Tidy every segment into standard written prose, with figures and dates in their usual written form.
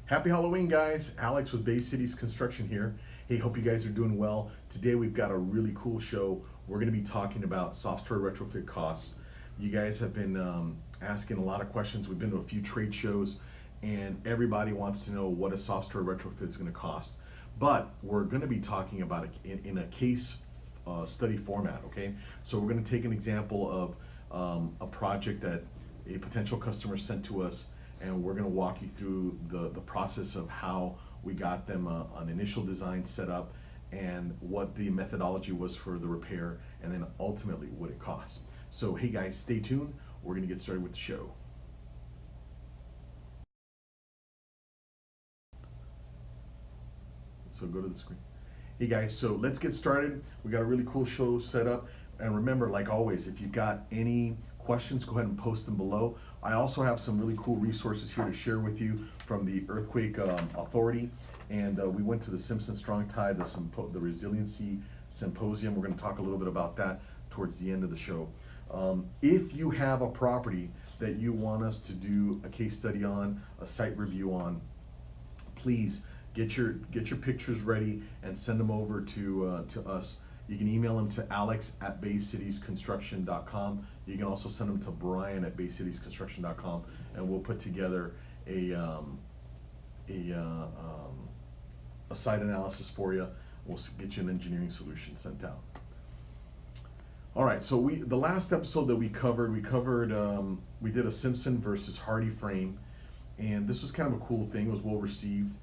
Happy Halloween, guys. Alex with Bay Cities Construction here. Hey, hope you guys are doing well. Today we've got a really cool show. We're going to be talking about soft-story retrofit costs. You guys have been asking a lot of questions. We've been to a few trade shows and everybody wants to know what a soft-story retrofit is going to cost. But we're going to be talking about it in a case study format, okay? So we're going to take an example of a project that a potential customer sent to us, and we're going to walk you through the process of how we got them an initial design set up and what the methodology was for the repair, and then ultimately what it costs. So hey guys, stay tuned. We're going to get started with the show. So go to the screen. Hey guys, so let's get started. We got a really cool show set up. And remember, like always, if you've got any questions, go ahead and post them below. I also have some really cool resources here to share with you from the Earthquake Authority. And we went to the Simpson Strong Tide, the Resiliency Symposium. We're going to talk a little bit about that towards the end of the show. If you have a property that you want us to do a case study on, a site review on, please get your pictures ready and send them over to us. You can email them to alex@baycitiesconstruction.com. You can also send them to brian@baycitiesconstruction.com, and we'll put together a site analysis for you. We'll get you an engineering solution sent out. All right, so the last episode that we did a Simpson versus Hardy frame, and this was kind of a cool thing. It was well received,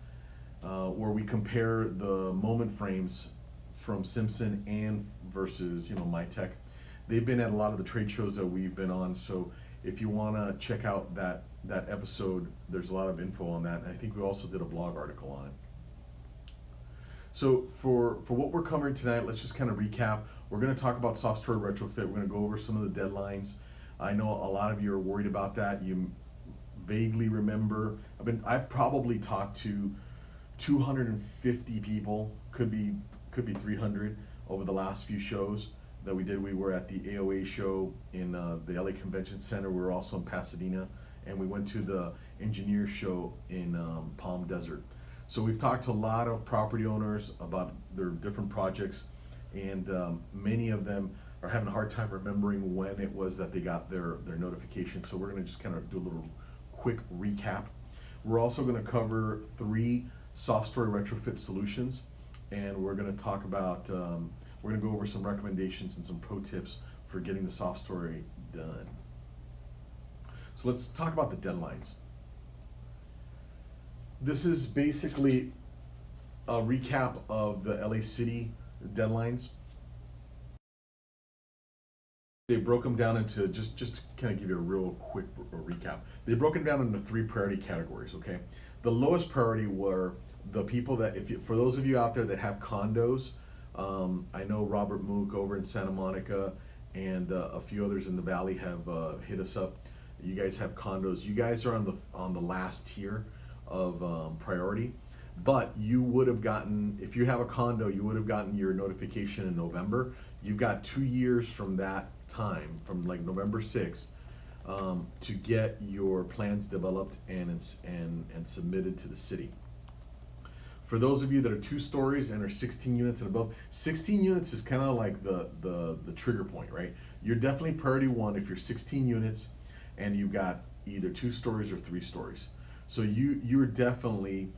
where we compare the moment frames from Simpson and versus MyTech. They've been at a lot of the trade shows that we've been on, so if you want to check out that episode, there's a lot of info on that, and I think we also did a blog article on it. So for what we're covering tonight, let's just kind of recap. We're going to talk about soft-story retrofit. We're going to go over some of the deadlines. I know a lot of you are worried about that. You vaguely remember. I've probably talked to 250 people, could be 300 over the last few shows that we did. We were at the AOA show in the LA Convention Center. We were also in Pasadena, and we went to the engineer show in Palm Desert. So we've talked to a lot of property owners about their different projects, and many of them are having a hard time remembering when it was that they got their notification. So we're going to just kind of do a little quick recap. We're also going to cover 3 soft-story retrofit solutions, and we're going to talk about, we're going to go over some recommendations and some pro tips for getting the soft story done. So let's talk about the deadlines. This is basically a recap of the LA City deadlines. They broke them down into, just to kind of give you a real quick recap, they broke them down into 3 priority categories, okay? The lowest priority were the people that, for those of you out there that have condos, I know Robert Mook over in Santa Monica and a few others in the Valley have hit us up. You guys have condos. You guys are on the last tier of priority, but you would have gotten, if you have a condo, you would have gotten your notification in November. You've got 2 years from that time, from like November 6th, to get your plans developed and submitted to the city. For those of you that are 2 stories and are 16 units and above, 16 units is kind of like the trigger point, right? You're definitely priority 1 if you're 16 units and you've got either 2 stories or 3 stories. So you're definitely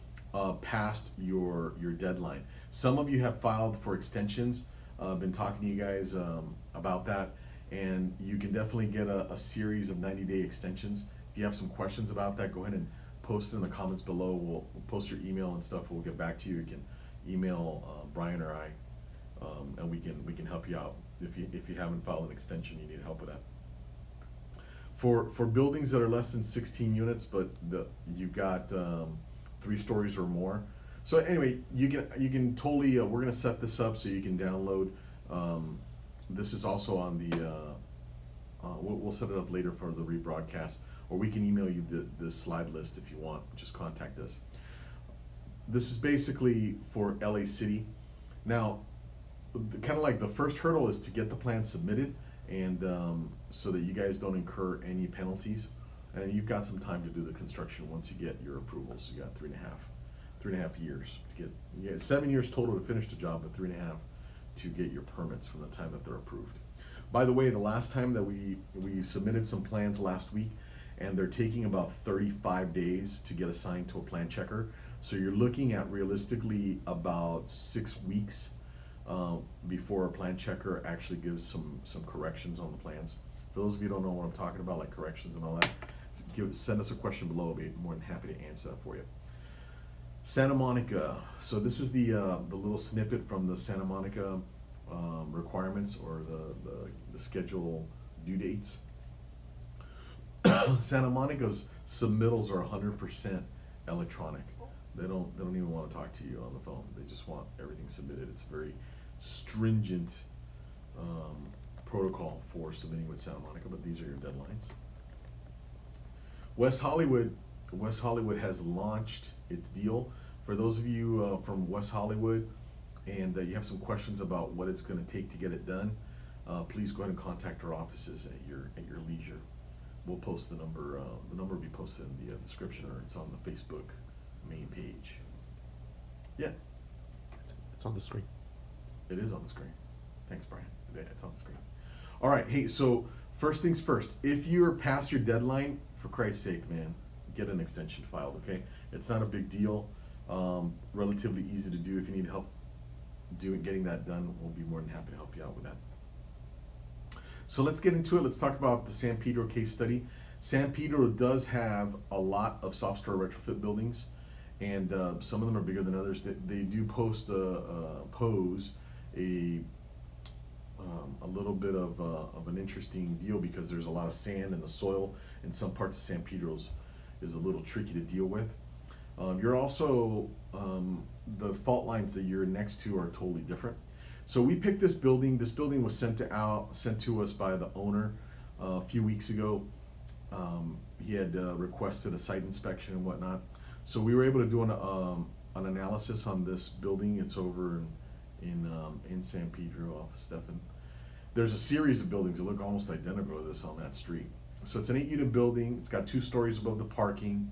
past your deadline. Some of you have filed for extensions. I've been talking to you guys about that, and you can definitely get a series of 90-day extensions. If you have some questions about that, go ahead and post it in the comments below. We'll post your email and stuff. We'll get back to you. You can email Brian or I, and we can help you out if you haven't filed an extension. You need help with that. For buildings that are less than 16 units, but you've got 3 stories or more. So anyway, you can totally. We're gonna set this up so you can download. This is also on the. We'll set it up later for the rebroadcast, or we can email you the slide list if you want. Just contact us. This is basically for LA City. Now, kind of like the first hurdle is to get the plan submitted, and so that you guys don't incur any penalties and you've got some time to do the construction once you get your approvals. You got 3.5 years to get, you get 7 years total to finish the job, but 3.5 to get your permits from the time that they're approved. By the way, the last time that we submitted some plans last week, and they're taking about 35 days to get assigned to a plan checker. So you're looking at realistically about 6 weeks before a plan checker actually gives some corrections on the plans. For those of you who don't know what I'm talking about, like corrections and all that, send us a question below. I'll be more than happy to answer that for you. Santa Monica. So this is the little snippet from the Santa Monica requirements, or the schedule due dates. Santa Monica's submittals are 100% electronic. They don't even want to talk to you on the phone. They just want everything submitted. It's a very stringent protocol for submitting with Santa Monica, but these are your deadlines. West Hollywood has launched its deal. For those of you from West Hollywood, and you have some questions about what it's going to take to get it done, please go ahead and contact our offices at your leisure. We'll post the number. The number will be posted in the description, or it's on the Facebook main page. Yeah, It's on the screen. it is on the screen. Thanks, Brian. Yeah, it's on the screen. All right. Hey, so first things first. If you're past your deadline, for Christ's sake, man, get an extension filed. Okay, it's not a big deal. Relatively easy to do. If you need help getting that done, we'll be more than happy to help you out with that. So let's get into it. Let's talk about the San Pedro case study. San Pedro does have a lot of Soft-Story Retrofit buildings, and some of them are bigger than others. They do pose a little bit of an interesting deal, because there's a lot of sand, and the soil in some parts of San Pedro is a little tricky to deal with. You're also, the fault lines that you're next to are totally different. So we picked this building. This building was sent to us by the owner a few weeks ago. He had requested a site inspection and whatnot. So we were able to do an analysis on this building. It's over in San Pedro off of Stephan. There's a series of buildings that look almost identical to this on that street. So it's an 8-unit building. It's got 2 stories above the parking.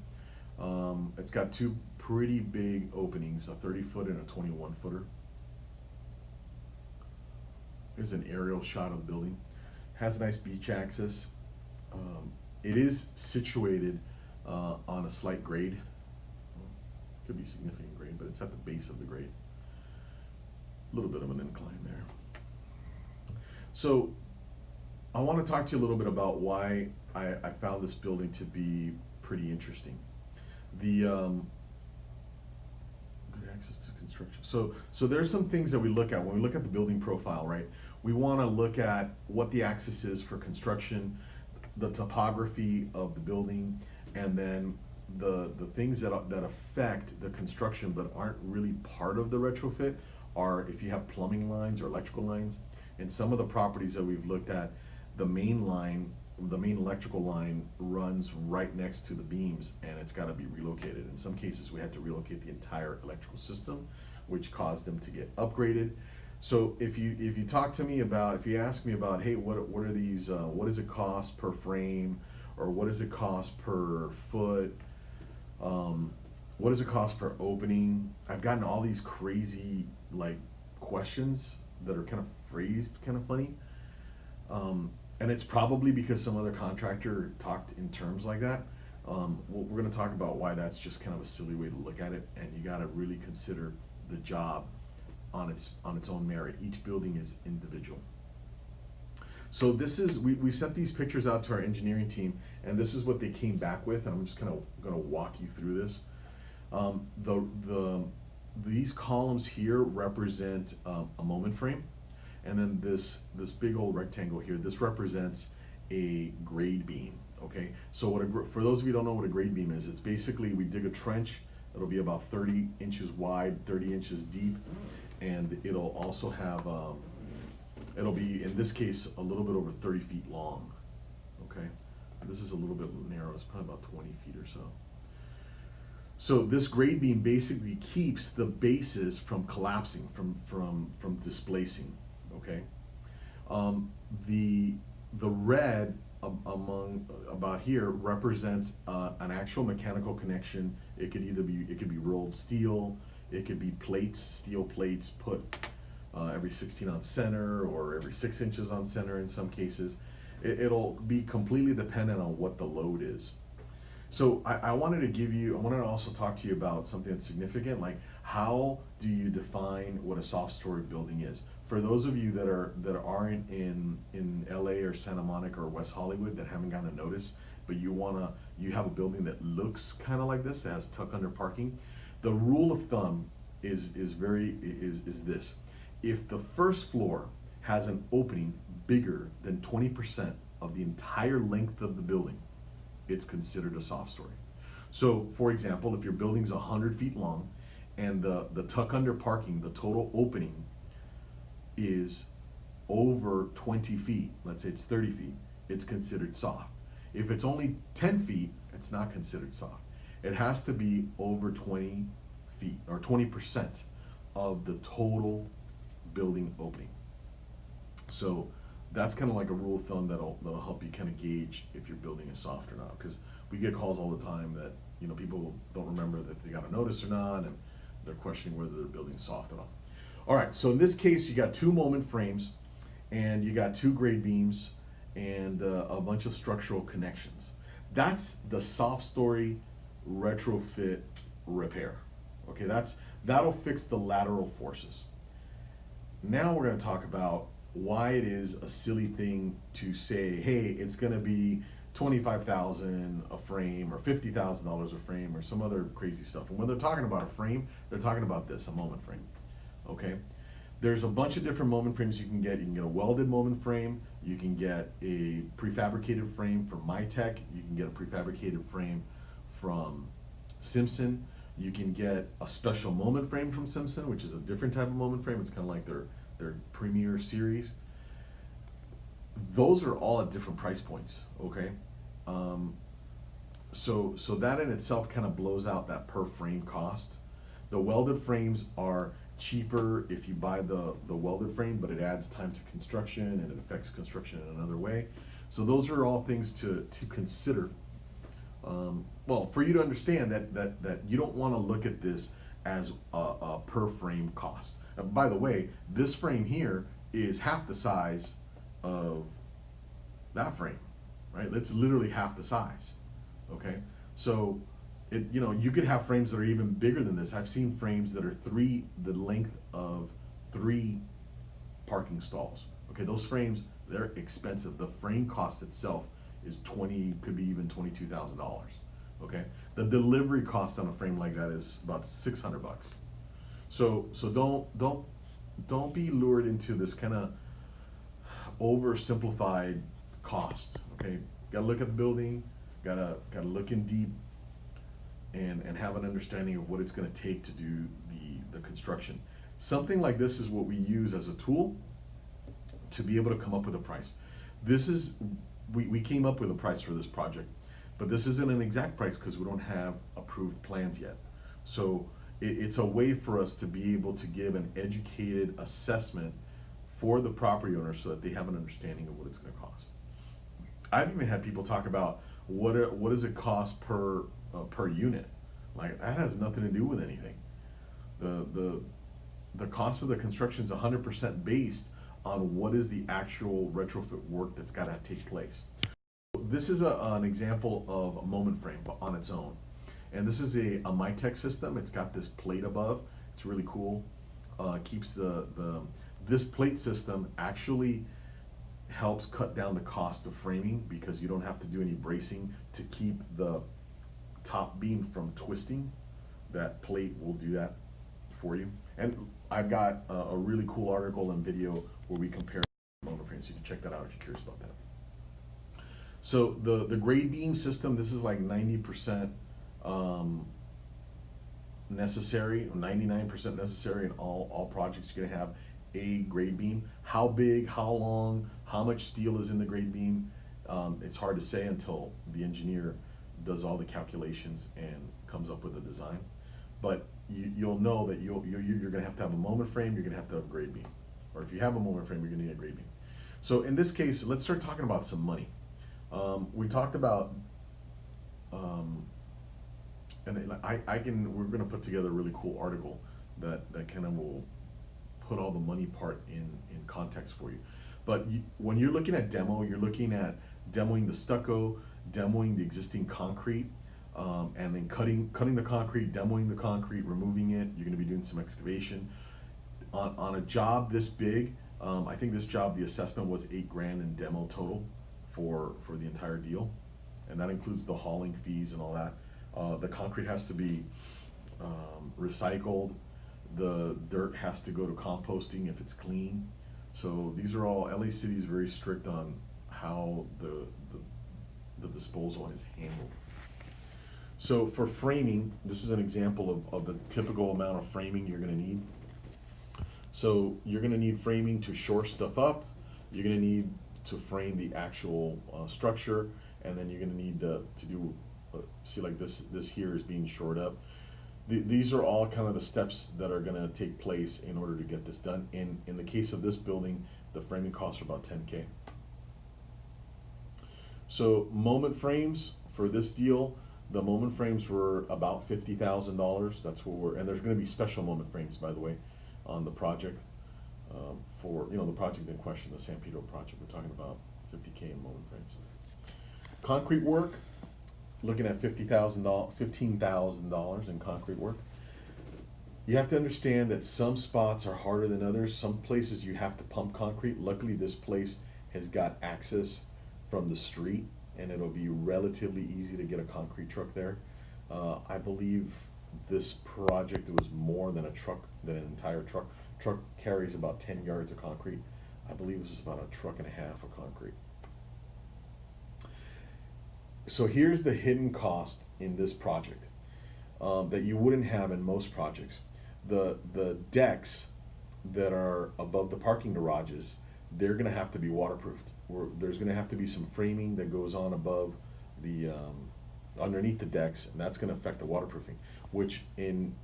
It's got 2 pretty big openings, a 30-foot and a 21-footer. Here's an aerial shot of the building. Has nice beach access. It is situated on a slight grade. Could be significant grade, but it's at the base of the grade. A little bit of an incline there. So I want to talk to you a little bit about why I found this building to be pretty interesting. The good access to construction. So there's some things that we look at when we look at the building profile, right? We want to look at what the access is for construction, the topography of the building, and then the things that affect the construction but aren't really part of the retrofit are if you have plumbing lines or electrical lines. In some of the properties that we've looked at, the main electrical line runs right next to the beams, and it's got to be relocated. In some cases, we had to relocate the entire electrical system, which caused them to get upgraded. So if you talk to me about, if you ask me about, hey, what are these? What does it cost per frame, or what does it cost per foot? What does it cost per opening? I've gotten all these crazy questions that are kind of phrased kind of funny. And it's probably because some other contractor talked in terms like that. We're going to talk about why that's just kind of a silly way to look at it, and you got to really consider the job on its own merit. Each building is individual. So this is, we sent these pictures out to our engineering team, and this is what they came back with, and I'm just kind of going to walk you through this. These columns here represent a moment frame. And then this big old rectangle here, this represents a grade beam, okay? So for those of you who don't know what a grade beam is, it's basically we dig a trench. It'll be about 30 inches wide, 30 inches deep, and it'll also have, it'll be, in this case, a little bit over 30 feet long, okay? This is a little bit narrow. It's probably about 20 feet or so. So this grade beam basically keeps the bases from collapsing, from displacing. Okay, the red among about here represents an actual mechanical connection. It could be rolled steel, it could be plates, steel plates put every 16 on center or every 6 inches on center in some cases. It'll be completely dependent on what the load is. So I wanted to also talk to you about something that's significant, like how do you define what a soft story building is? For those of you that aren't in LA or Santa Monica or West Hollywood that haven't gotten a notice, but you have a building that looks kind of like this, has tuck under parking. The rule of thumb is this: if the first floor has an opening bigger than 20% of the entire length of the building, it's considered a soft story. So, for example, if your building's 100 feet long and the tuck under parking, the total opening is over 20 feet, let's say it's 30 feet, it's considered soft. If it's only 10 feet, it's not considered soft. It has to be over 20 feet or 20% of the total building opening. So that's kind of like a rule of thumb that'll help you kind of gauge if your building is soft or not, because we get calls all the time that people don't remember that they got a notice or not, and they're questioning whether their building's soft or not. All right, so in this case, you got 2 moment frames, and you got 2 grade beams, and a bunch of structural connections. That's the soft story retrofit repair. Okay, that'll fix the lateral forces. Now we're going to talk about why it is a silly thing to say, hey, it's going to be $25,000 a frame or $50,000 a frame or some other crazy stuff. And when they're talking about a frame, they're talking about this, a moment frame. Okay, there's a bunch of different moment frames you can get. You can get a welded moment frame, you can get a prefabricated frame from MyTech, you can get a prefabricated frame from Simpson, you can get a special moment frame from Simpson, which is a different type of moment frame. It's kind of like their premier series. Those are all at different price points, okay? So that in itself kind of blows out that per frame cost. The welded frames are cheaper if you buy the welded frame, but it adds time to construction and it affects construction in another way. So those are all things to consider. Well, for you to understand that you don't want to look at this as a per frame cost. By the way, this frame here is half the size of that frame, right? It's literally half the size, okay? So you could have frames that are even bigger than this. I've seen frames that are the length of 3 parking stalls. Okay, those frames, they're expensive. The frame cost itself is could be even $22,000. Okay, the delivery cost on a frame like that is about $600. So don't be lured into this kind of oversimplified cost. Okay, gotta look at the building, gotta look in deep, and have an understanding of what it's going to take to do the construction. Something like this is what we use as a tool to be able to come up with a price. We came up with a price for this project, but this isn't an exact price because we don't have approved plans yet. So it's a way for us to be able to give an educated assessment for the property owner so that they have an understanding of what it's going to cost. I've even had people talk about what does it cost per unit. Like, that has nothing to do with anything. The cost of the construction is 100% based on what is the actual retrofit work that's got to take place. This is an example of a moment frame on its own, and this is a MyTech system. It's got this plate above. It's really cool. Keeps this plate system actually helps cut down the cost of framing because you don't have to do any bracing to keep the top beam from twisting. That plate will do that for you. And I've got a really cool article and video where we compare moment frames. You can check that out if you're curious about that. So the grade beam system, this is like 90% necessary, 99% necessary in all projects. You're gonna have a grade beam. How big, how long, how much steel is in the grade beam? It's hard to say until the engineer does all the calculations and comes up with a design. But you'll know that you're gonna have to have a moment frame, you're gonna have to have a grade beam. Or if you have a moment frame, you're gonna need a grade beam. So in this case, let's start talking about some money. We talked about, and then we're gonna put together a really cool article that kind of will put all the money part in context for you. But when you're looking at demo, you're looking at demoing the stucco, demoing the existing concrete, and then cutting the concrete, demoing the concrete, removing it. You're gonna be doing some excavation. On a job this big, I think this job, the assessment was $8,000 in demo total for the entire deal. And that includes the hauling fees and all that. The concrete has to be recycled. The dirt has to go to composting if it's clean. So these are all, LA City is very strict on how the disposal is handled. So for framing, this is an example of the typical amount of framing you're gonna need. So you're gonna need framing to shore stuff up. You're gonna need to frame the actual structure, and then you're gonna need to do, see like this here is being shored up. These are all kind of the steps that are gonna take place in order to get this done. In the case of this building, the framing costs are about $10K. So moment frames for this deal, the moment frames were about $50,000. That's what and there's gonna be special moment frames, by the way, on the project. For the project in question, the San Pedro project, we're talking about $50K in moment frames. Concrete work, looking at $15,000 in concrete work. You have to understand that some spots are harder than others. Some places you have to pump concrete. Luckily, this place has got access from the street, and it'll be relatively easy to get a concrete truck there. I believe this project, it was more than an entire truck. Truck carries about 10 yards of concrete. I believe this is about a truck and a half of concrete. So here's the hidden cost in this project that you wouldn't have in most projects. The decks that are above the parking garages, they're gonna have to be waterproofed. There's gonna have to be some framing that goes on above the, underneath the decks, and that's gonna affect the waterproofing, which in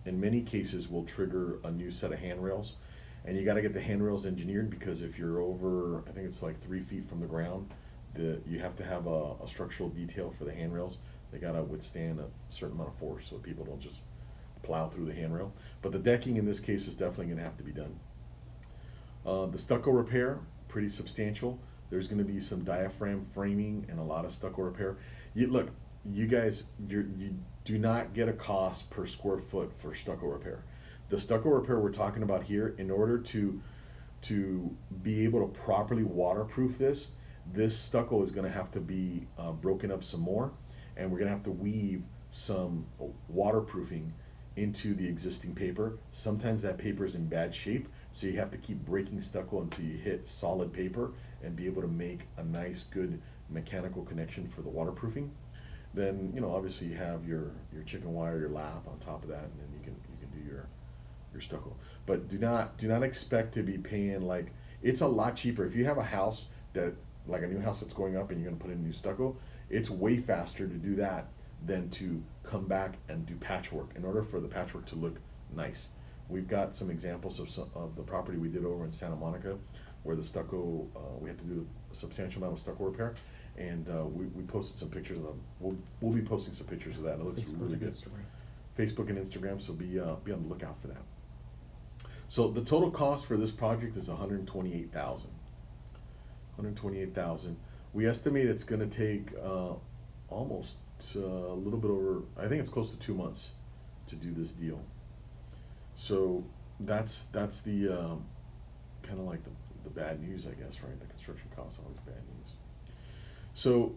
many cases will trigger a new set of handrails. And you gotta get the handrails engineered, because if you're over, I think it's like 3 feet from the ground, you have to have a structural detail for the handrails. They gotta withstand a certain amount of force so people don't just plow through the handrail. But the decking in this case is definitely gonna have to be done. The stucco repair, pretty substantial. There's gonna be some diaphragm framing and a lot of stucco repair. Look, you guys, you do not get a cost per square foot for stucco repair. The stucco repair we're talking about here, in order to be able to properly waterproof this stucco is gonna have to be broken up some more, and we're gonna have to weave some waterproofing into the existing paper. Sometimes that paper is in bad shape, so you have to keep breaking stucco until you hit solid paper and be able to make a nice, good mechanical connection for the waterproofing. Then, obviously you have your chicken wire, your lap on top of that, and then you can do your stucco. But do not expect to be paying, like, it's a lot cheaper. If you have a house that, like a new house that's going up and you're gonna put in new stucco, it's way faster to do that than to come back and do patchwork in order for the patchwork to look nice. We've got some examples of the property we did over in Santa Monica, where the stucco, we had to do a substantial amount of stucco repair, and we posted some pictures of them. We'll be posting some pictures of that, and it looks really good. Facebook and Instagram, so be on the lookout for that. So the total cost for this project is $128,000. $128,000. We estimate it's going to take almost a little bit over, I think it's close to 2 months to do this deal. So that's the kind of like the bad news, I guess, right? The construction costs are always bad news. So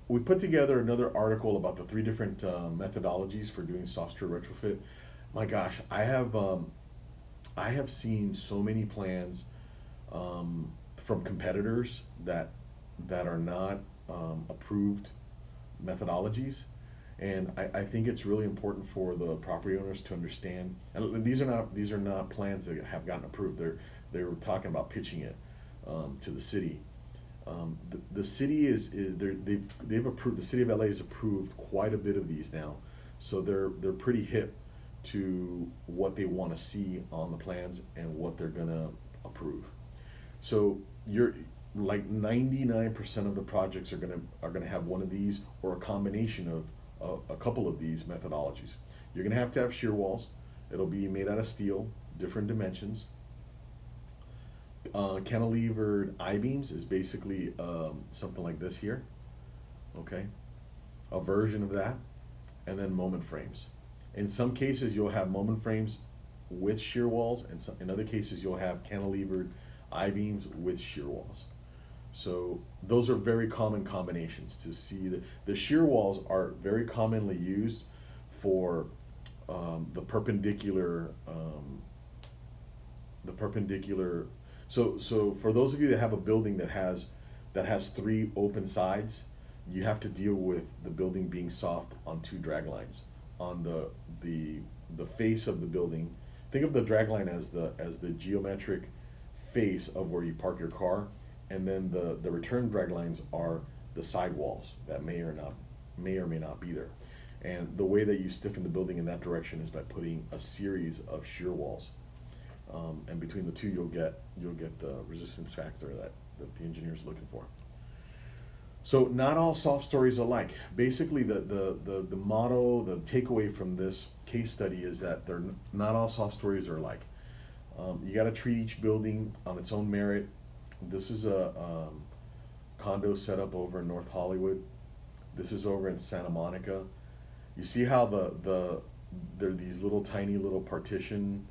we put together another article about the 3 different methodologies for doing soft-story retrofit. My gosh, I have seen so many plans from competitors that are not approved methodologies, and I think it's really important for the property owners to understand. And these are not plans that have gotten approved. They were talking about pitching it to the city. The city they've approved. The city of LA has approved quite a bit of these now, so they're pretty hip to what they want to see on the plans and what they're gonna approve. So like 99% of the projects are gonna have one of these or a combination of a couple of these methodologies. You're gonna have shear walls. It'll be made out of steel, different dimensions. Cantilevered I-beams is basically something like this here, okay? A version of that, and then moment frames. In some cases, you'll have moment frames with shear walls, and in other cases, you'll have cantilevered I-beams with shear walls. So those are very common combinations to see. The shear walls are very commonly used for the perpendicular. So for those of you that have a building that has three open sides, you have to deal with the building being soft on two drag lines. On the face of the building, think of the drag line as the geometric face of where you park your car, and then the return drag lines are the side walls that may or may not be there. And the way that you stiffen the building in that direction is by putting a series of shear walls. And between the two, you'll get the resistance factor that the engineer is looking for. So not all soft stories are alike. Basically, the motto, the takeaway from this case study is that not all soft stories are alike. You got to treat each building on its own merit. This is a condo setup over in North Hollywood. This is over in Santa Monica. You see how there are these tiny little partition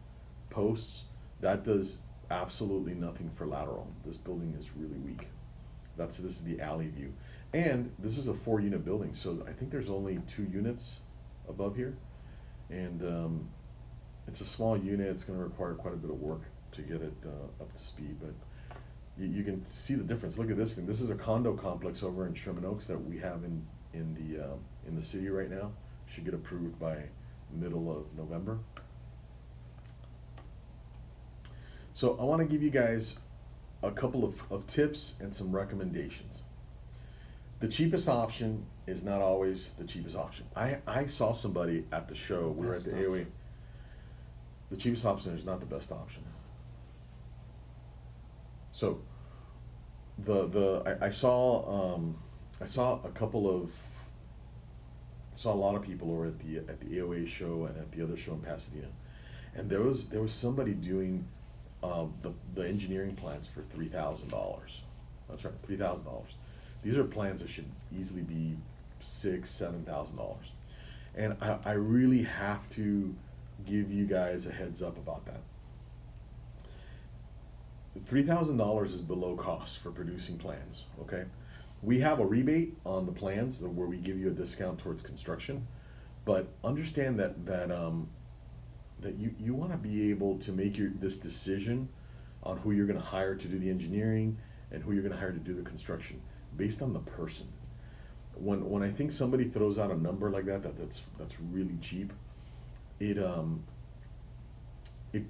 posts? That does absolutely nothing for lateral. This building is really weak. This is the alley view. And this is a 4-unit building, so I think there's only 2 units above here. And it's a small unit. It's going to require quite a bit of work to get it up to speed, but you can see the difference. Look at this thing. This is a condo complex over in Sherman Oaks that we have in the city right now. Should get approved by middle of November. So I want to give you guys a couple of tips and some recommendations. The cheapest option is not always the cheapest option. I saw somebody at the show, we were at the AOA. The cheapest option is not the best option. So I saw a lot of people over at the AOA show and at the other show in Pasadena, and there was somebody doing the engineering plans for $3,000. That's right, $3,000. These are plans that should easily be $6,000-7,000, and I really have to give you guys a heads up about that. $3,000 is below cost for producing plans. Okay, we have a rebate on the plans where we give you a discount towards construction, but understand that you want to be able to make this decision on who you're going to hire to do the engineering and who you're going to hire to do the construction based on the person. When I think somebody throws out a number like that's really cheap, it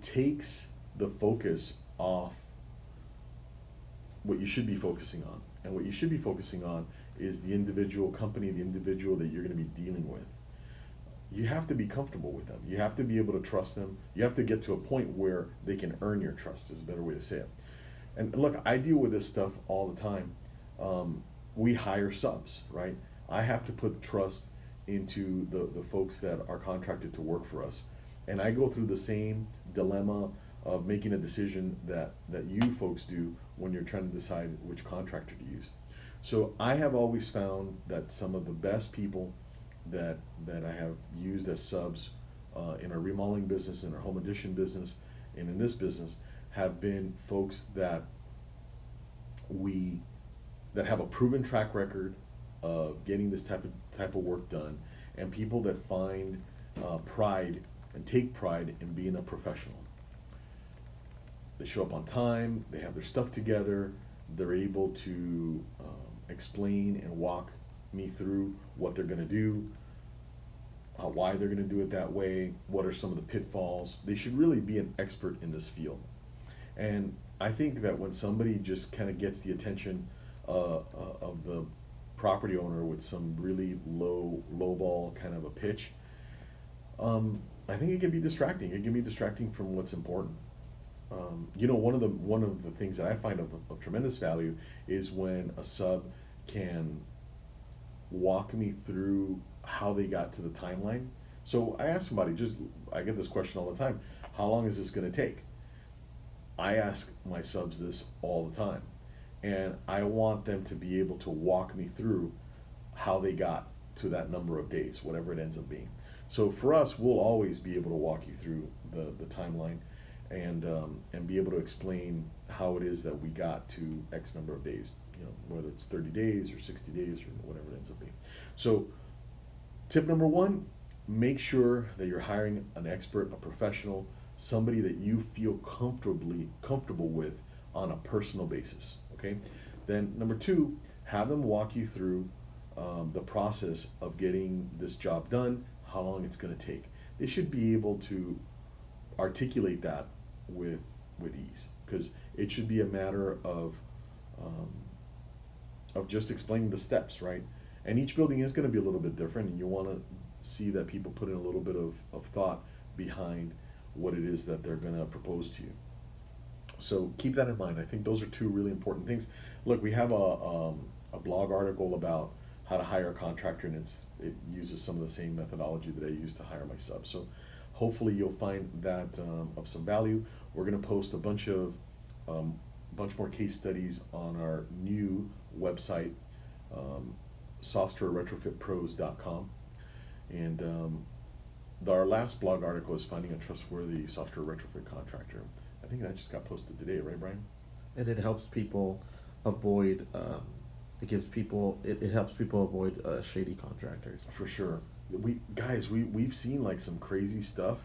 takes the focus off what you should be focusing on. And what you should be focusing on is the individual company, the individual that you're going to be dealing with. You have to be comfortable with them. You have to be able to trust them. You have to get to a point where they can earn your trust, is a better way to say it. And look, I deal with this stuff all the time. We hire subs, right? I have to put trust into the folks that are contracted to work for us. And I go through the same dilemma of making a decision that you folks do when you're trying to decide which contractor to use. So I have always found that some of the best people that I have used as subs in our remodeling business, in our home addition business, and in this business have been folks that have a proven track record of getting this type of work done, and people that find pride and take pride in being a professional. They show up on time, they have their stuff together, they're able to explain and walk me through what they're going to do, why they're going to do it that way, what are some of the pitfalls. They should really be an expert in this field. And I think that when somebody just kind of gets the attention of the property owner with some really low ball kind of a pitch, I think it can be distracting. It can be distracting from what's important. one of the things that I find of tremendous value is when a sub can walk me through how they got to the timeline. So I ask somebody, I get this question all the time: how long is this going to take? I ask my subs this all the time, and I want them to be able to walk me through how they got to that number of days, whatever it ends up being. So for us, we'll always be able to walk you through the timeline, and be able to explain how it is that we got to X number of days. Whether it's 30 days or 60 days or whatever it ends up being. So tip number one: make sure that you're hiring an expert, a professional, somebody that you feel comfortable with on a personal basis. Okay. Then number two: have them walk you through the process of getting this job done, how long it's going to take. They should be able to articulate that with ease, because it should be a matter of just explaining the steps, right? And each building is going to be a little bit different, and you want to see that people put in a little bit of thought behind what it is that they're going to propose to you. So keep that in mind. I think those are two really important things. Look, we have a blog article about how to hire a contractor, and it uses some of the same methodology that I use to hire my subs. So hopefully you'll find that of some value. We're going to post a bunch more case studies on our new website, Soft-Story Retrofit and our last blog article is finding a trustworthy software retrofit contractor. I think that just got posted today, right, Brian? And it helps people avoid. It helps people avoid shady contractors. For sure. We've seen like some crazy stuff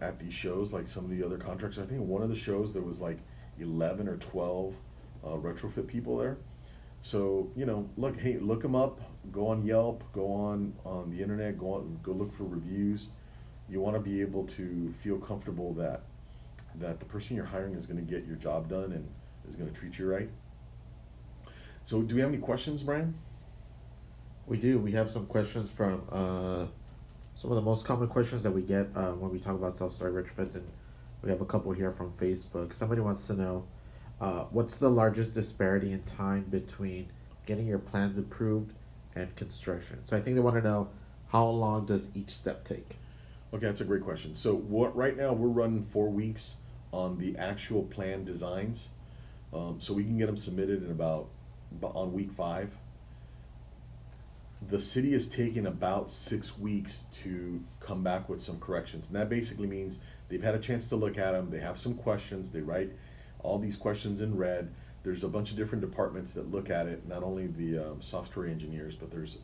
at these shows, like some of the other contractors. I think one of the shows there was like 11 or 12 retrofit people there. So look them up. Go on Yelp. Go on the internet. Go look for reviews. You want to be able to feel comfortable that the person you're hiring is going to get your job done and is going to treat you right. So do we have any questions, Brian? We do. We have some questions from some of the most common questions that we get when we talk about self-story retrofits, and we have a couple here from Facebook. Somebody wants to know what's the largest disparity in time between getting your plans approved and construction. So I think they want to know, how long does each step take? Okay, that's a great question. So right now we're running 4 weeks on the actual plan designs, so we can get them submitted on week 5. The city is taking about 6 weeks to come back with some corrections, and that basically means they've had a chance to look at them. They have some questions. They write all these questions in red. There's a bunch of different departments that look at it, not only the software engineers, but there's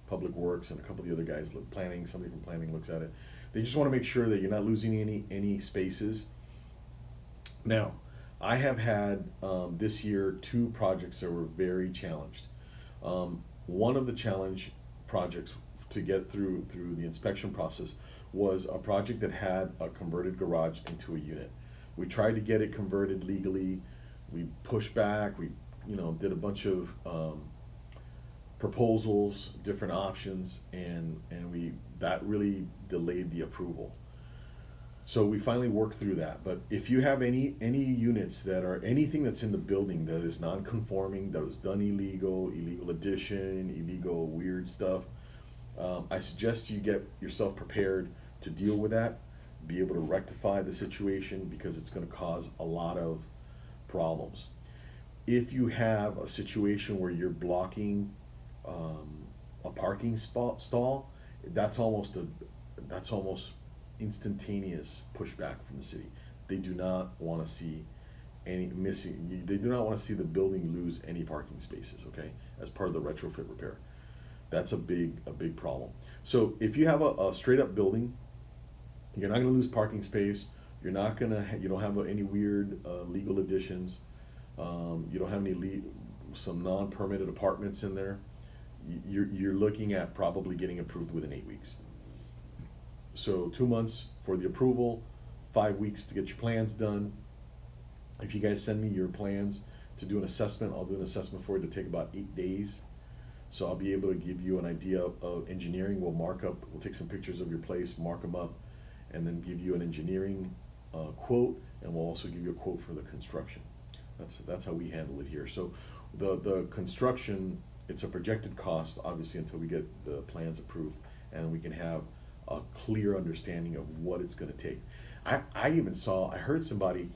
Public Works and a couple of the other guys. Planning, somebody from planning looks at it. They just want to make sure that you're not losing any spaces. Now, I have had this year 2 projects that were very challenged. One of the challenge projects to get through the inspection process was a project that had a converted garage into a unit. We tried to get it converted legally. We pushed back. We did a bunch of proposals, different options, and that really delayed the approval. So we finally worked through that. But if you have any units that are anything that's in the building that is non-conforming, that was done illegal addition, illegal weird stuff, I suggest you get yourself prepared to deal with that, be able to rectify the situation, because it's going to cause a lot of problems. If you have a situation where you're blocking a parking stall, that's almost instantaneous pushback from the city. They do not want to see they do not want to see the building lose any parking spaces, okay, as part of the retrofit repair. That's a big problem. So if you have a straight up building, you're not going to lose parking space. You don't have any weird legal additions. You don't have some non-permitted apartments in there. You're looking at probably getting approved within 8 weeks. So 2 months for the approval, 5 weeks to get your plans done. If you guys send me your plans to do an assessment, I'll do an assessment for it to take about 8 days. So I'll be able to give you an idea of engineering. We'll take some pictures of your place, mark them up, and then give you an engineering quote, and we'll also give you a quote for the construction. That's how we handle it here. So the construction, it's a projected cost, obviously, until we get the plans approved, and we can have a clear understanding of what it's going to take. I heard somebody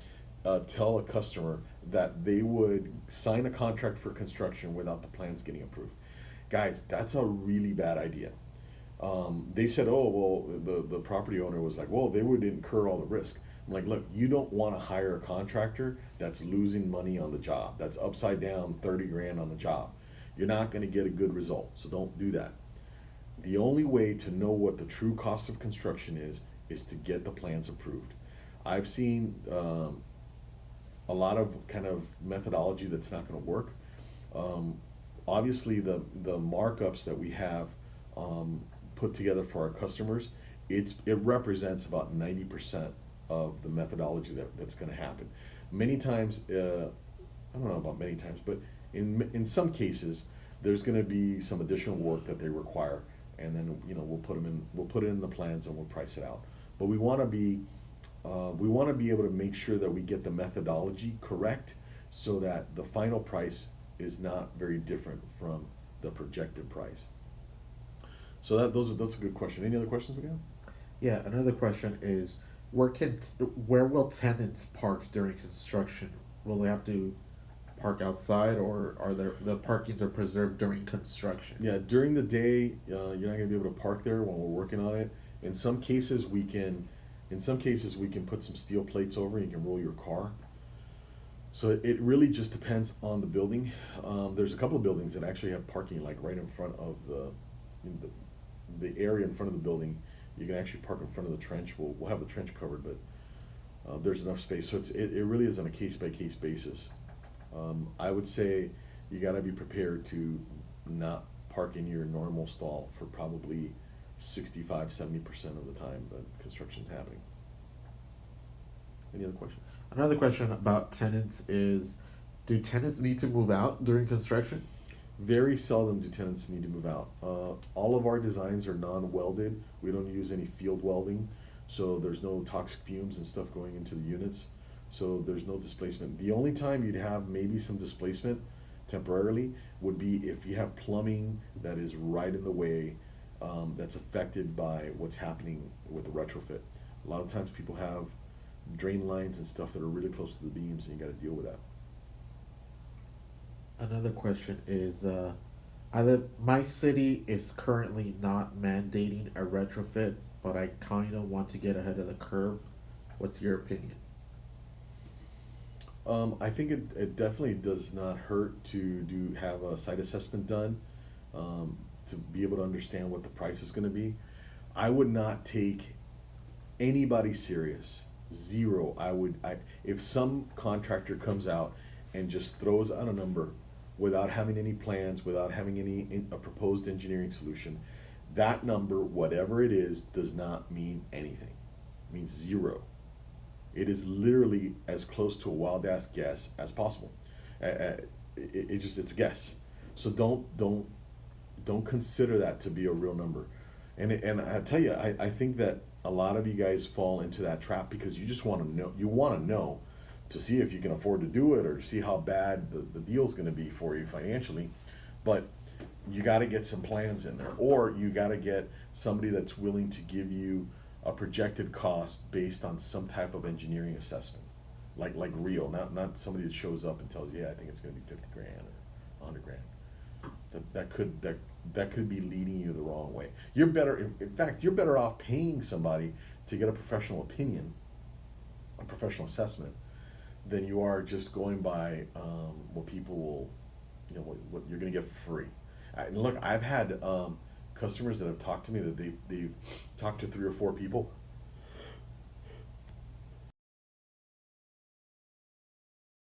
tell a customer that they would sign a contract for construction without the plans getting approved. Guys, that's a really bad idea. They said, oh, well, the property owner was like, well, they would incur all the risk. I'm like, look, you don't want to hire a contractor that's losing money on the job, that's upside down 30 grand on the job. You're not going to get a good result, so don't do that. The only way to know what the true cost of construction is to get the plans approved. I've seen a lot of kind of methodology that's not going to work. Obviously, the markups that we have put together for our customers, it represents about 90% of the methodology that's going to happen. Many times, I don't know about many times, but in some cases, there's going to be some additional work that they require, and then we'll put it in the plans and we'll price it out. But we want to be able to make sure that we get the methodology correct, so that the final price is not very different from the projected price. So that's a good question. Any other questions we got? Yeah, another question is, where will tenants park during construction? Will they have to park outside, or are the parkings are preserved during construction? Yeah, during the day, you're not going to be able to park there when we're working on it. In some cases, we can put some steel plates over, and you can roll your car. So it really just depends on the building. There's a couple of buildings that actually have parking like right in front of the area in front of the building. You can actually park in front of the trench. We'll have the trench covered, but there's enough space. So it really is on a case-by-case basis. I would say you got to be prepared to not park in your normal stall for probably 65-70% of the time that construction's happening. Any other questions? Another question about tenants is, do tenants need to move out during construction? Very seldom do tenants need to move out. All of our designs are non-welded. We don't use any field welding, so there's no toxic fumes and stuff going into the units. So there's no displacement. The only time you'd have maybe some displacement temporarily would be if you have plumbing that is right in the way, that's affected by what's happening with the retrofit. A lot of times people have drain lines and stuff that are really close to the beams, and you got to deal with that. Another question is, my city is currently not mandating a retrofit, but I kind of want to get ahead of the curve. What's your opinion? I think it definitely does not hurt to have a site assessment done, to be able to understand what the price is going to be. I would not take anybody serious. Zero. If some contractor comes out and just throws out a number without having any plans, without having a proposed engineering solution, that number, whatever it is, does not mean anything. It means zero. It is literally as close to a wild ass guess as possible. It's a guess. So don't consider that to be a real number. And I tell you, I think that a lot of you guys fall into that trap because you just want to know. You want to know to see if you can afford to do it, or to see how bad the deal's going to be for you financially. But you got to get some plans in there, or you got to get somebody that's willing to give you a projected cost based on some type of engineering assessment, like real, not somebody that shows up and tells you, yeah, I think it's going to be 50 grand or 100 grand. That could be leading you the wrong way. In fact, you're better off paying somebody to get a professional opinion, a professional assessment, than you are just going by what people will, what you're going to get for free. And look, I've had customers that have talked to me that they've talked to 3 or 4 people.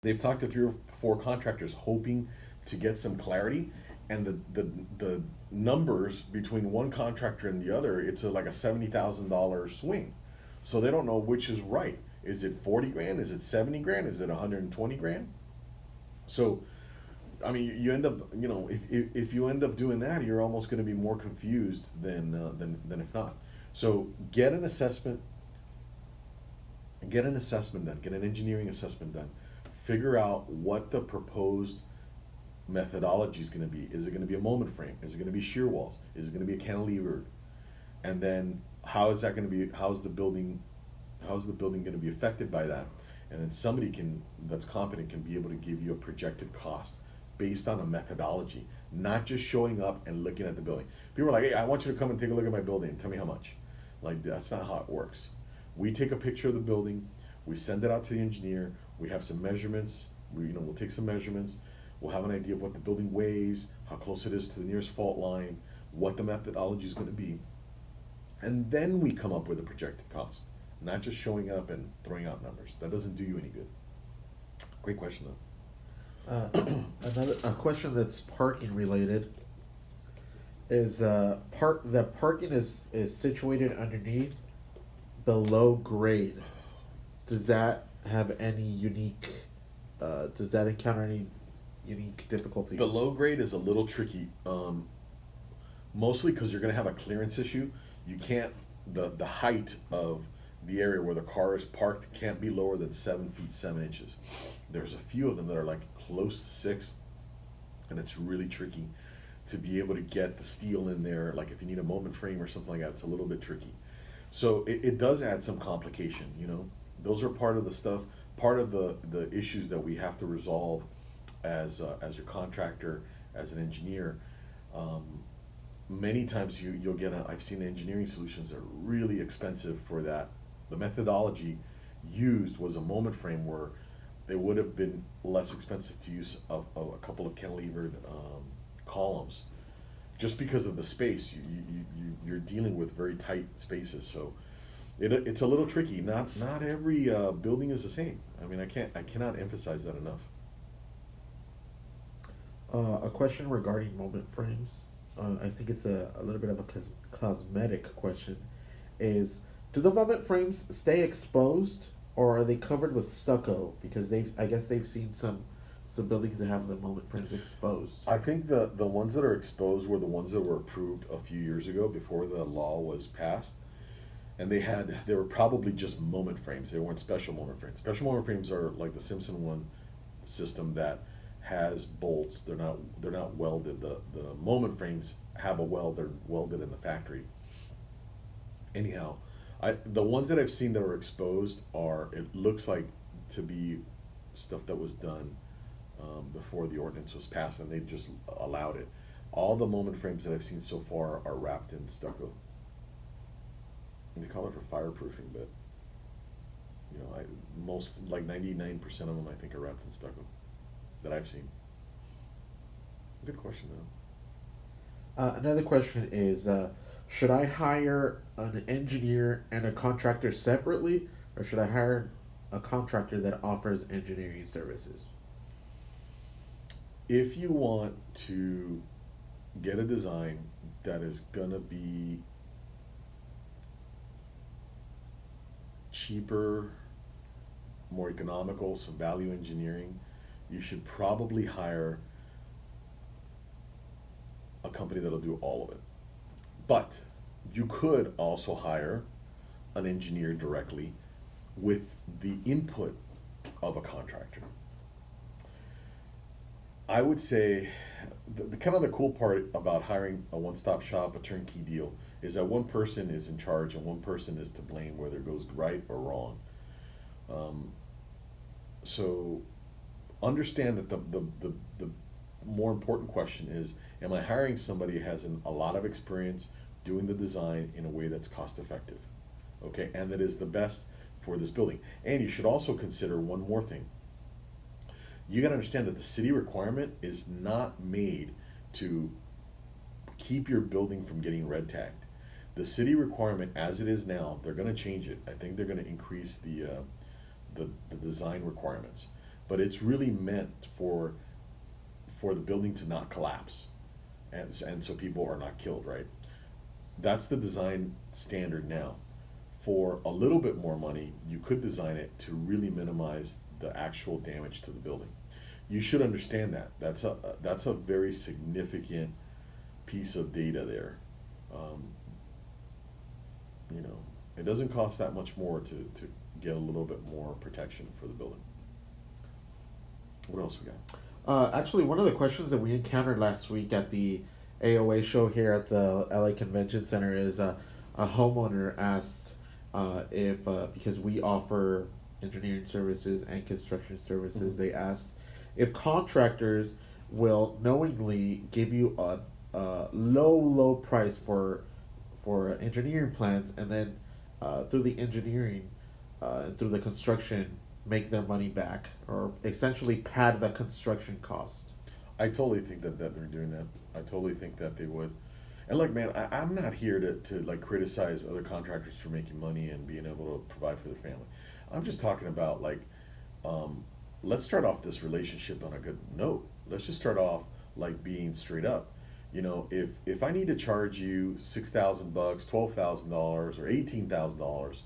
They've talked to 3 or 4 contractors hoping to get some clarity, and the numbers between one contractor and the other, it's like a $70,000 swing. So they don't know which is right. Is it 40 grand? Is it 70 grand? Is it 120 grand? So, I mean, you end up, if you end up doing that, you're almost going to be more confused than if not. So get an assessment, get an assessment done, get an engineering assessment done, figure out what the proposed methodology is going to be. Is it going to be a moment frame? Is it going to be shear walls? Is it going to be a cantilever? And then how is that going to be? How's the building going to be affected by that? And then somebody that's competent can be able to give you a projected cost based on a methodology, not just showing up and looking at the building. People are like, hey, I want you to come and take a look at my building and tell me how much. Like, that's not how it works. We take a picture of the building, we send it out to the engineer, we have some measurements, we'll take some measurements, we'll have an idea of what the building weighs, how close it is to the nearest fault line, what the methodology is going to be, and then we come up with a projected cost, not just showing up and throwing out numbers. That doesn't do you any good. Great question, though. Another question that's parking related is the parking is situated underneath below grade. Does that have any unique? Does that encounter any unique difficulties? Below grade is a little tricky, mostly because you're going to have a clearance issue. You can't the height of the area where the car is parked can't be lower than 7 feet 7 inches. There's a few of them that are like close to 6, and it's really tricky to be able to get the steel in there. Like if you need a moment frame or something like that, it's a little bit tricky. So it does add some complication. Those are part of the stuff, part of the issues that we have to resolve as your contractor, as an engineer. Many times you'll get I've seen engineering solutions that are really expensive for that. The methodology used was a moment frame where it would have been less expensive to use a couple of cantilevered columns, just because of the space. You're dealing with very tight spaces, so it's a little tricky. Not every building is the same. I mean, I cannot emphasize that enough. A question regarding moment frames. I think it's a little bit of a cosmetic question. Is, do the moment frames stay exposed, or are they covered with stucco? Because I guess they've seen some buildings that have the moment frames exposed. I think the ones that are exposed were the ones that were approved a few years ago before the law was passed, and they were probably just moment frames. They weren't special moment frames. Special moment frames are like the Simpson one system that has bolts. They're not welded. The moment frames have a weld. They're welded in the factory. Anyhow, the ones that I've seen that are exposed it looks like to be stuff that was done before the ordinance was passed, and they just allowed it. All the moment frames that I've seen so far are wrapped in stucco. And they call it for fireproofing, but most, like 99% of them, I think, are wrapped in stucco that I've seen. Good question, though. Another question is, should I hire an engineer and a contractor separately, or should I hire a contractor that offers engineering services? If you want to get a design that is gonna be cheaper, more economical, some value engineering, you should probably hire a company that'll do all of it. But you could also hire an engineer directly with the input of a contractor. I would say the kind of the cool part about hiring a one-stop shop, a turnkey deal, is that one person is in charge and one person is to blame whether it goes right or wrong. So understand that the more important question is, am I hiring somebody who has a lot of experience doing the design in a way that's cost effective, okay, and that is the best for this building? And you should also consider one more thing. You gotta understand that the city requirement is not made to keep your building from getting red tagged. The city requirement, as it is now, they're gonna change it. I think they're gonna increase the design requirements, but it's really meant for the building to not collapse, and so people are not killed, right? That's the design standard now. For a little bit more money, you could design it to really minimize the actual damage to the building. You should understand that. That's a very significant piece of data there. It doesn't cost that much more to get a little bit more protection for the building. What else we got? Actually, one of the questions that we encountered last week at the AOA show here at the LA Convention Center is a homeowner asked if, because we offer engineering services and construction services, they asked if contractors will knowingly give you a low price for engineering plans, and then through the engineering and through the construction make their money back, or essentially pad the construction cost. I totally think that they're doing that. I totally think that they would. And look, man, I'm not here to like criticize other contractors for making money and being able to provide for their family. I'm just talking about like, let's start off this relationship on a good note. Let's just start off like being straight up. You know, if I need to charge you $6,000, $12,000, or $18,000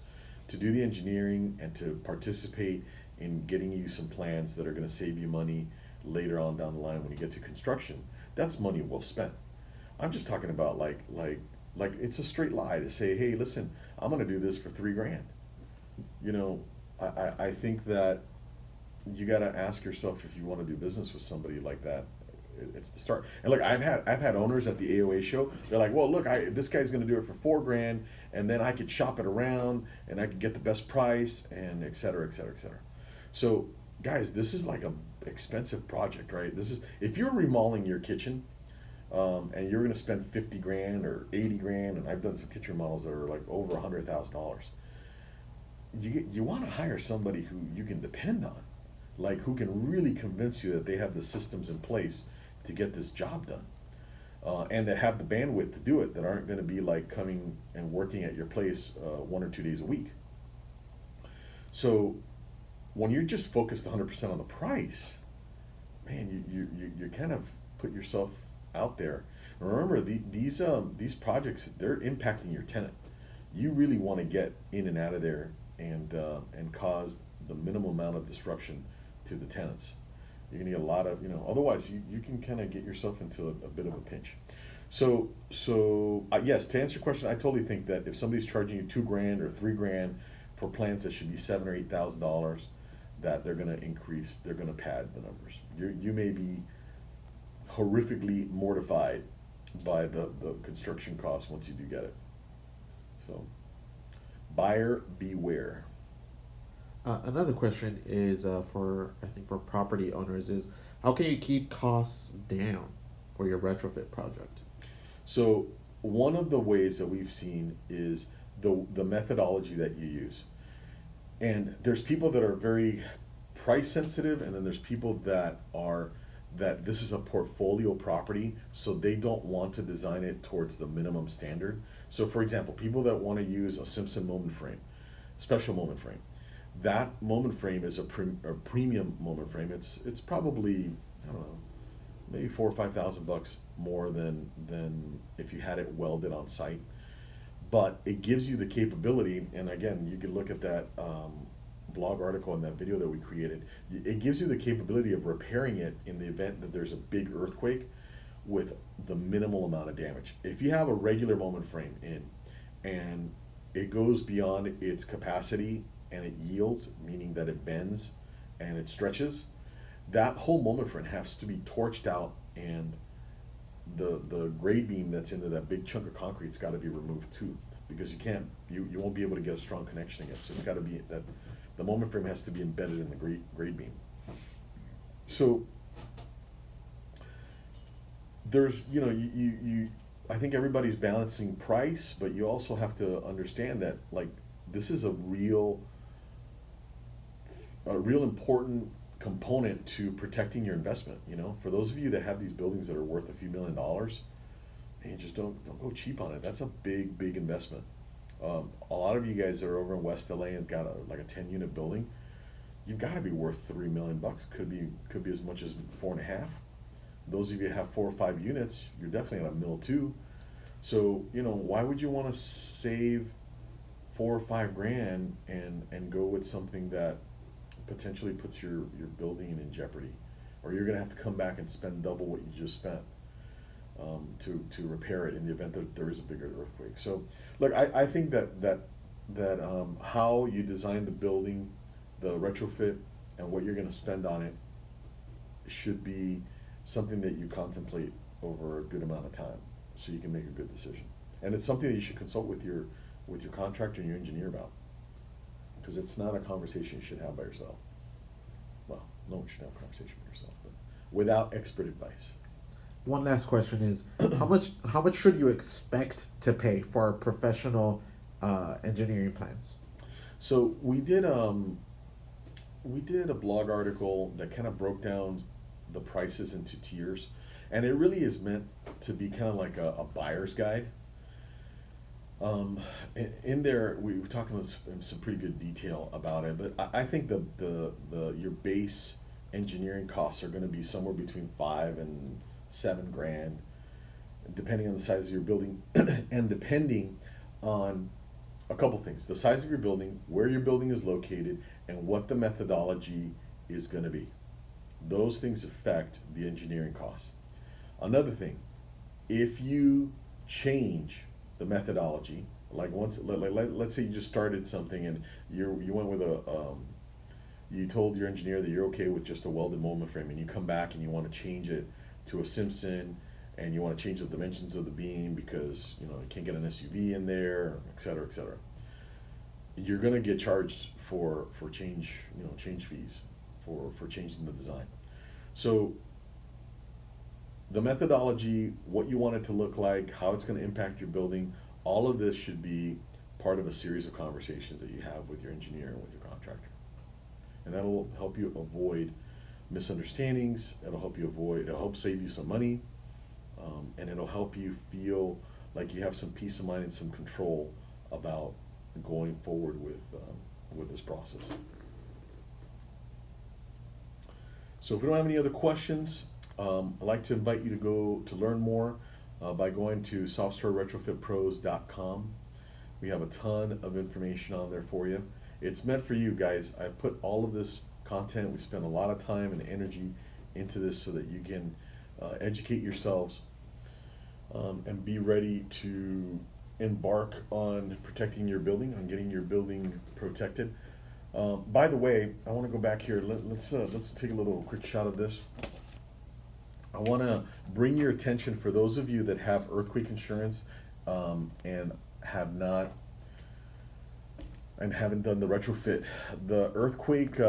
to do the engineering and to participate in getting you some plans that are going to save you money later on down the line when you get to construction, that's money well spent. I'm just talking about like it's a straight lie to say, hey, listen, I'm going to do this for $3,000. You know, I think that you got to ask yourself if you want to do business with somebody like that. It's the start. And look, I've had owners at the AOA show. They're like, well, look, this guy's going to do it for $4,000, and then I could shop it around, and I could get the best price, and et cetera, et cetera, et cetera. So, guys, this is like a expensive project, right? This is if you're remodeling your kitchen, and you're going to spend $50,000 or $80,000, and I've done some kitchen remodels that are like over $100,000. You want to hire somebody who you can depend on, like who can really convince you that they have the systems in place to get this job done, and that have the bandwidth to do it, that aren't going to be like coming and working at your place 1 or 2 days a week. So when you're just focused 100% on the price, man, you kind of put yourself out there. And remember, these projects, they're impacting your tenant. You really want to get in and out of there and cause the minimum amount of disruption to the tenants. You're gonna get a lot of, otherwise you can kind of get yourself into a bit of a pinch. So yes, to answer your question, I totally think that if somebody's charging you $2,000 or $3,000 for plans that should be $7,000 or $8,000, that they're gonna pad the numbers. You may be horrifically mortified by the construction costs once you do get it. So buyer beware. Another question is for property owners is, how can you keep costs down for your retrofit project? So one of the ways that we've seen is the methodology that you use. And there's people that are very price sensitive, and then there's people that this is a portfolio property, so they don't want to design it towards the minimum standard. So for example, people that want to use a Simpson moment frame, special moment frame. That moment frame is a premium moment frame. It's probably, I don't know, maybe $4,000 or $5,000 more than if you had it welded on site. But it gives you the capability, and again, you can look at that blog article and that video that we created. It gives you the capability of repairing it in the event that there's a big earthquake with the minimal amount of damage. If you have a regular moment frame in and it goes beyond its capacity and it yields, meaning that it bends and it stretches, that whole moment frame has to be torched out, and the grade beam that's into that big chunk of concrete's got to be removed too, because you won't be able to get a strong connection again. So it's got to be that the moment frame has to be embedded in the grade beam. So there's I think everybody's balancing price, but you also have to understand that like this is a real important component to protecting your investment. For those of you that have these buildings that are worth a few $1 million, man, just don't go cheap on it. That's a big investment. A lot of you guys that are over in West LA and got a 10-unit building, you've got to be worth $3 million. Could be as much as 4.5. Those of you that have 4 or 5 units, you're definitely at $1 million too. So why would you want to save $4 or $5,000 and go with something that potentially puts your building in jeopardy, or you're going to have to come back and spend double what you just spent to repair it in the event that there is a bigger earthquake. So look, I think that that how you design the building, the retrofit, and what you're going to spend on it should be something that you contemplate over a good amount of time, so you can make a good decision. And it's something that you should consult with your contractor and your engineer about, because it's not a conversation you should have by yourself. Well, no one should have a conversation with yourself, but without expert advice. One last question is how much should you expect to pay for professional engineering plans? So we did a blog article that kind of broke down the prices into tiers, and it really is meant to be kind of like a buyer's guide. In there, we were talking with some pretty good detail about it, but I think the your base engineering costs are going to be somewhere between 5 and 7 grand, depending on the size of your building, and depending on a couple things: the size of your building, where your building is located, and what the methodology is going to be. Those things affect the engineering costs. Another thing, if you change the methodology, like let's say you just started something and you went with you told your engineer that you're okay with just a welded molding frame, and you come back and you want to change it to a Simpson, and you want to change the dimensions of the beam because you can't get an SUV in there, et cetera, et cetera. You're gonna get charged for change fees for changing the design. So the methodology, what you want it to look like, how it's going to impact your building, all of this should be part of a series of conversations that you have with your engineer and with your contractor. And that'll help you avoid misunderstandings, it'll help save you some money, and it'll help you feel like you have some peace of mind and some control about going forward with this process. So if we don't have any other questions, I'd like to invite you to go to learn more by going to softstoryretrofitpros.com. We have a ton of information on there for you. It's meant for you guys. I put all of this content, we spend a lot of time and energy into this so that you can educate yourselves and be ready to embark on protecting your building, on getting your building protected. By the way, I want to go back here. Let's take a little quick shot of this. I want to bring your attention, for those of you that have earthquake insurance and have not and haven't done the retrofit. The earthquake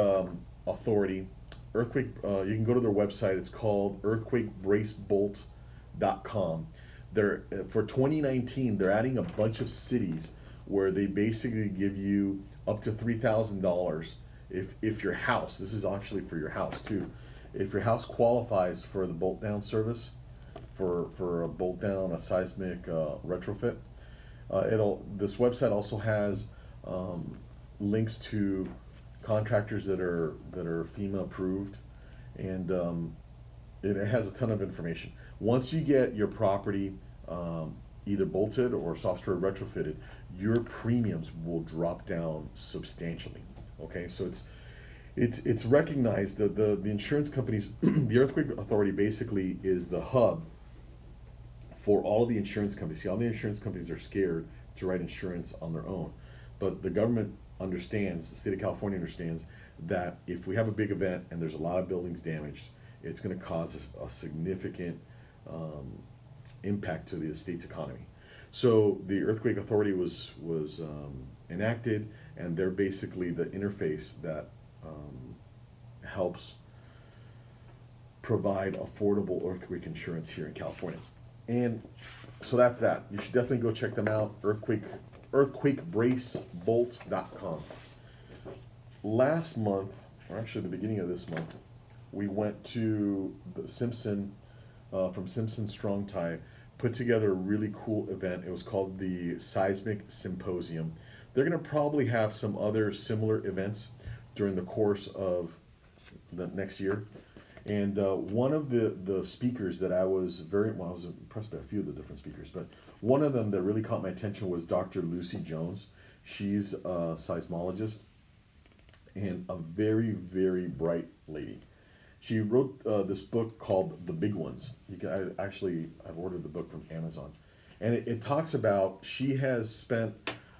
authority, you can go to their website. It's called earthquakebracebolt.com. For 2019, they're adding a bunch of cities where they basically give you up to $3,000 if your house, this is actually for your house too, if your house qualifies for the bolt down service, for a bolt down, a seismic retrofit. This website also has links to contractors that are FEMA approved, and it has a ton of information. Once you get your property either bolted or soft-story retrofitted, your premiums will drop down substantially. Okay, so it's recognized that the insurance companies, the Earthquake Authority basically is the hub for all of the insurance companies. See, all the insurance companies are scared to write insurance on their own, but the government understands, the state of California understands that if we have a big event and there's a lot of buildings damaged, it's going to cause a significant impact to the state's economy. So the Earthquake Authority was enacted, and they're basically the interface that helps provide affordable earthquake insurance here in California. And so that's that. You should definitely go check them out. earthquakebracebolt.com. Last month, or actually the beginning of this month, we went to the Simpson, from Simpson Strong Tie, put together a really cool event. It was called the Seismic Symposium. They're going to probably have some other similar events during the course of the next year. And one of the speakers that I was I was impressed by a few of the different speakers, but one of them that really caught my attention was Dr. Lucy Jones. She's a seismologist and a very, very bright lady. She wrote this book called The Big Ones. I've ordered the book from Amazon. And it talks about, she has spent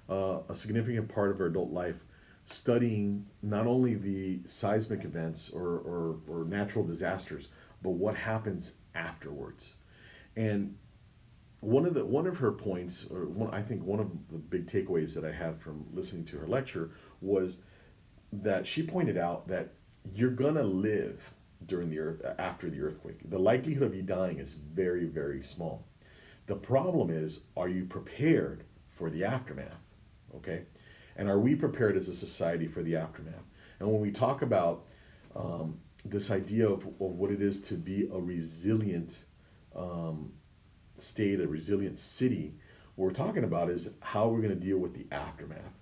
a significant part of her adult life studying not only the seismic events or natural disasters, but what happens afterwards. And one of her points, or I think one of the big takeaways that I had from listening to her lecture was that she pointed out that you're gonna live during the earth after the earthquake. The likelihood of you dying is very, very small. The problem is, are you prepared for the aftermath? Okay, and are we prepared as a society for the aftermath? And when we talk about this idea of what it is to be a resilient state, a resilient city, what we're talking about is how we're going to deal with the aftermath.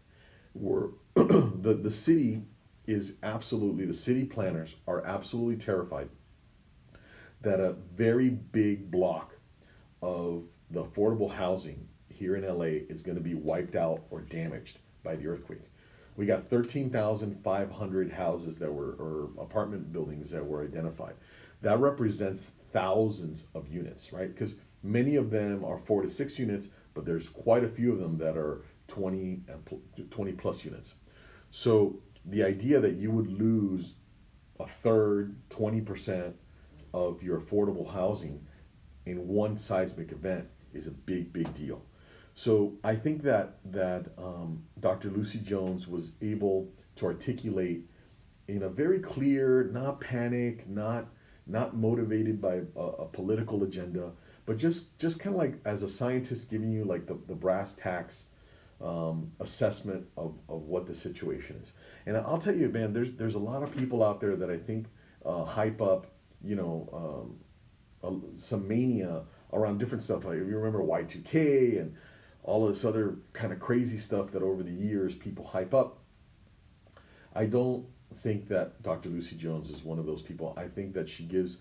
We're the city is absolutely, the city planners are absolutely terrified that a very big block of the affordable housing here in LA is going to be wiped out or damaged by the earthquake. We got 13,500 houses that were, or apartment buildings that were identified. That represents thousands of units, right? Because many of them are 4 to 6 units, but there's quite a few of them that are 20 plus units. So the idea that you would lose a third, 20% of your affordable housing in one seismic event is a big, big deal. So I think that Dr. Lucy Jones was able to articulate in a very clear, not panic, not motivated by a political agenda, but just kind of like as a scientist giving you like the brass tacks assessment of what the situation is. And I'll tell you, man, there's a lot of people out there that I think hype up, some mania around different stuff. Like, if you remember Y2K and all this other kind of crazy stuff that over the years people hype up. I don't think that Dr. Lucy Jones is one of those people. I think that she gives,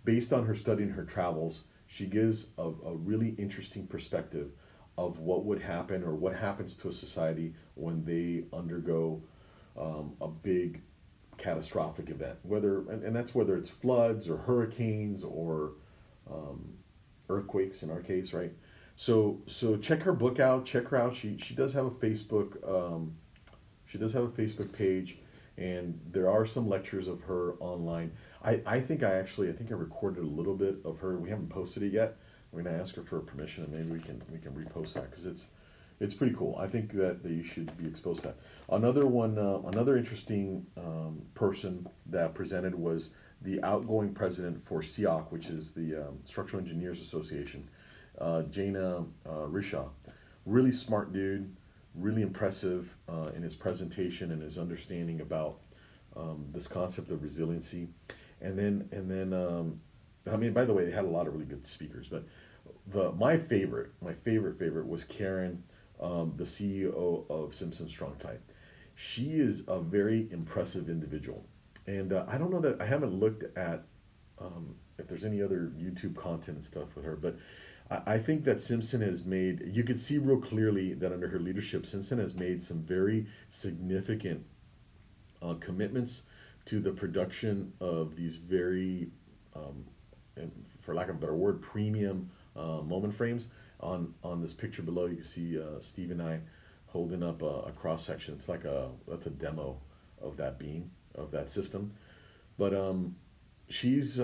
based on her study and her travels, she gives a really interesting perspective of what would happen or what happens to a society when they undergo a big catastrophic event. And that's whether it's floods or hurricanes or earthquakes in our case, right? So check her book out. Check her out. She does have a Facebook. She does have a Facebook page, and there are some lectures of her online. I think I recorded a little bit of her. We haven't posted it yet. We're gonna ask her for permission, and maybe we can repost that because it's pretty cool. I think that you should be exposed to that. Another interesting person that presented was the outgoing president for SEOC, which is the Structural Engineers Association, Jaina Rishaw. Really smart dude, really impressive in his presentation and his understanding about this concept of resiliency. And then I mean, by the way, they had a lot of really good speakers, but my favorite was Karen, the CEO of Simpson Strong-Tie. She is a very impressive individual, and I don't know that I haven't looked at if there's any other YouTube content and stuff with her, but I think that Simpson has made, you could see real clearly that under her leadership, Simpson has made some very significant commitments to the production of these very, and for lack of a better word, premium moment frames. On this picture below, you can see Steve and I holding up a cross section. It's like that's a demo of that beam, of that system. But she's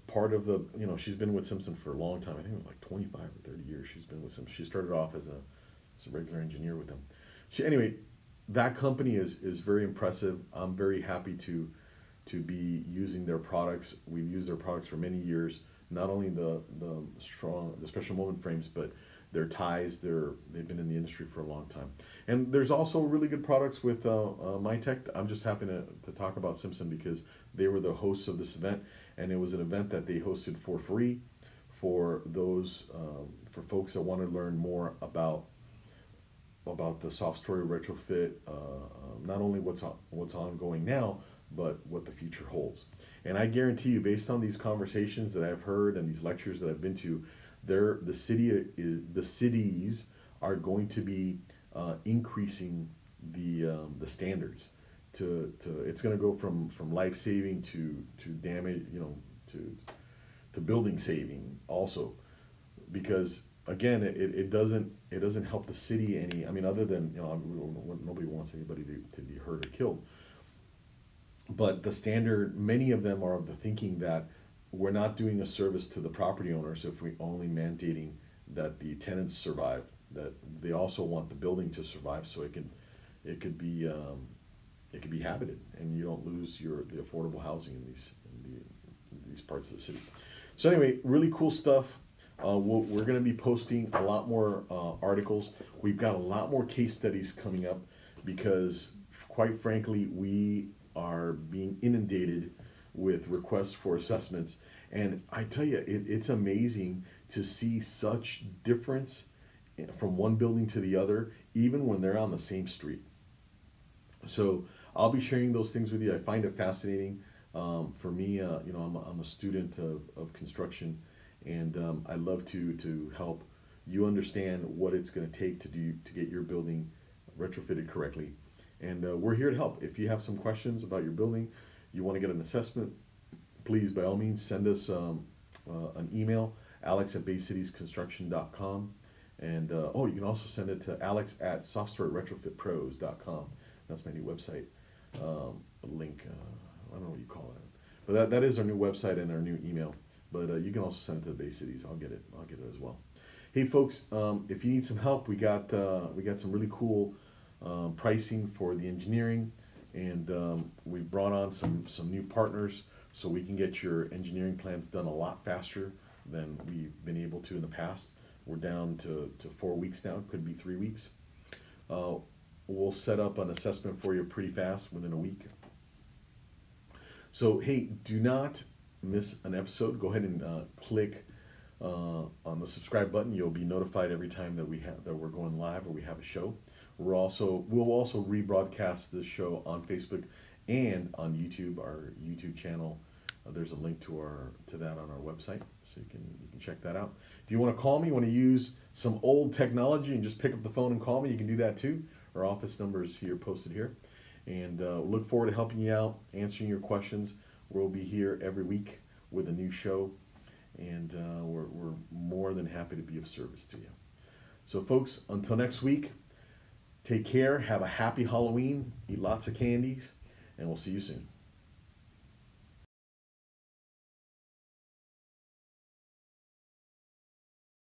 part of the, she's been with Simpson for a long time. I think it was like 25 or 30 years she's been with Simpson. She started off as a regular engineer with them. Anyway, that company is very impressive. I'm very happy to be using their products. We've used their products for many years. Not only the special moment frames, but their ties. They've been in the industry for a long time. And there's also really good products with MyTech. I'm just happy to talk about Simpson because they were the hosts of this event, and it was an event that they hosted for free for those for folks that want to learn more about the Soft-Story Retrofit, not only what's ongoing now, but what the future holds. And I guarantee you, based on these conversations that I've heard and these lectures that I've been to, the cities are going to be increasing the standards. It's going to go from life saving to damage, to building saving also, because again, it doesn't help the city any. I mean, other than, nobody wants anybody to be hurt or killed. But the standard, many of them are of the thinking that we're not doing a service to the property owners if we only mandating that the tenants survive. That they also want the building to survive, so it could be habited, and you don't lose the affordable housing in these parts of the city. So anyway, really cool stuff. We're going to be posting a lot more articles. We've got a lot more case studies coming up because, quite frankly, we are being inundated with requests for assessments. And I tell you, it's amazing to see such difference from one building to the other, even when they're on the same street. So I'll be sharing those things with you. I find it fascinating. For me, I'm a student of construction, and I love to help you understand what it's going to take to get your building retrofitted correctly. And we're here to help. If you have some questions about your building, you want to get an assessment, please, by all means, send us an email, alex@baycitiesconstruction.com. And you can also send it to alex@softstoryretrofitpros.com. That's my new website link. I don't know what you call it, but that is our new website and our new email. But you can also send it to the Bay Cities. I'll get it as well. Hey folks, if you need some help, we got some really cool pricing for the engineering, and we've brought on some new partners so we can get your engineering plans done a lot faster than we've been able to in the past. We're down to 4 weeks now. Could be 3 weeks. We'll set up an assessment for you pretty fast, within a week. So hey, do not miss an episode. Go ahead and click on the subscribe button. You'll be notified every time that we're going live or we have a show. We'll also rebroadcast this show on Facebook and on YouTube, our YouTube channel. There's a link to that on our website, so you can check that out. If you want to call me, you want to use some old technology and just pick up the phone and call me, you can do that too. Our office number is here, posted here, and look forward to helping you out, answering your questions. We'll be here every week with a new show, and we're more than happy to be of service to you. So folks, until next week, take care, have a happy Halloween, eat lots of candies, and we'll see you soon.